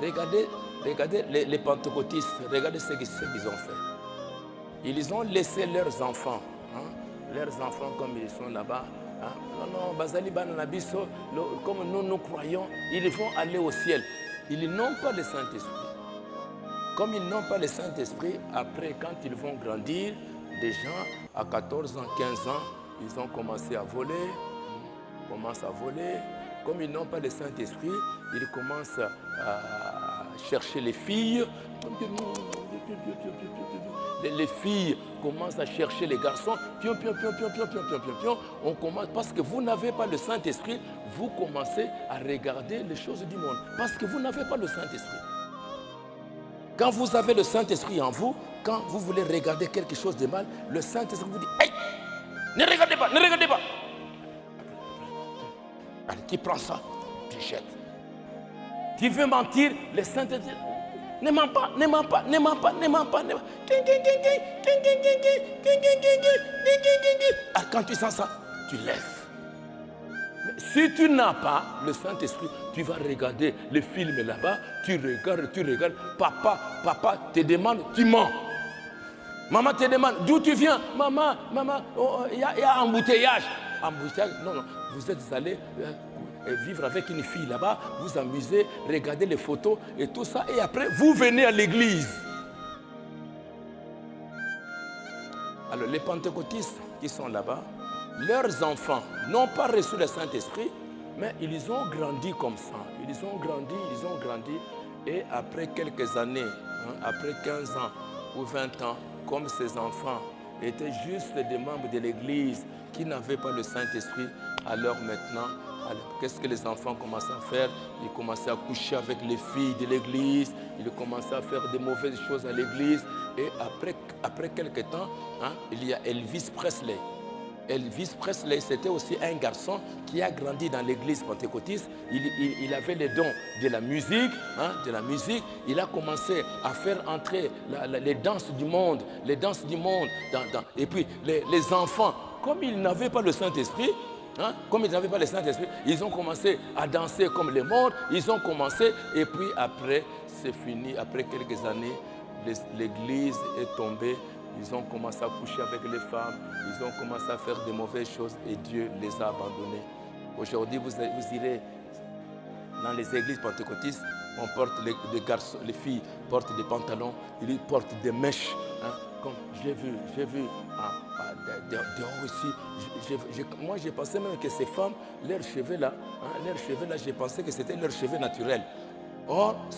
regardez les pentecôtistes, regardez ce qu'ils ont fait. Ils ont laissé leurs enfants, leurs enfants comme ils sont là-bas. Non, Bazali Bananabiso, comme nous croyons, ils vont aller au ciel. Ils n'ont pas le Saint-Esprit. Comme ils n'ont pas le Saint-Esprit, après, quand ils vont grandir, des gens à 14 ans, 15 ans, ils ont commencé à voler, Comme ils n'ont pas le Saint-Esprit, ils commencent à chercher les filles. Les filles commencent à chercher les garçons. On commence, parce que vous n'avez pas le Saint-Esprit, vous commencez à regarder les choses du monde. Parce que vous n'avez pas le Saint-Esprit. Quand vous avez le Saint-Esprit en vous, quand vous voulez regarder quelque chose de mal, le Saint-Esprit vous dit « Hey, ne regardez pas, ne regardez pas !» Allez, qui prend ça? Tu jettes. Tu veux mentir, le Saint-Esprit ne mens pas, ne mens pas, ne mens pas, ne mens pas, ne mens pas. Ah, quand tu sens ça, tu lèves. Mais si tu n'as pas le Saint-Esprit, tu vas regarder le film là-bas, tu regardes, papa te demande, tu mens. Maman te demande, d'où tu viens? Maman, il y a embouteillage. Embouteillage, non, vous êtes allé vivre avec une fille là-bas, vous amusez, regardez les photos et tout ça, et après, vous venez à l'église. Alors, les pentecôtistes qui sont là-bas, leurs enfants n'ont pas reçu le Saint-Esprit, mais ils ont grandi comme ça. Ils ont grandi, et après quelques années, après 15 ans ou 20 ans, comme ces enfants étaient juste des membres de l'église qui n'avaient pas le Saint-Esprit, alors maintenant, qu'est-ce que les enfants commencent à faire? Ils commençaient à coucher avec les filles de l'église, ils commençaient à faire des mauvaises choses à l'église, et après quelques temps, il y a Elvis Presley. Elvis Presley, c'était aussi un garçon qui a grandi dans l'église pentecôtiste. Il avait les dons de la musique, Il a commencé à faire entrer les danses du monde, et puis les enfants, comme ils n'avaient pas le Saint-Esprit, ils ont commencé à danser comme les morts, et puis après, c'est fini, après quelques années, l'église est tombée. Ils ont commencé à coucher avec les femmes, ils ont commencé à faire de mauvaises choses et Dieu les a abandonnés. Aujourd'hui, vous irez dans les églises pentecôtistes, on porte les filles portent des pantalons, ils portent des mèches. Comme j'ai vu dehors ici, moi j'ai pensé même que ces femmes, leurs cheveux là, j'ai pensé que c'était leurs cheveux naturels. Or,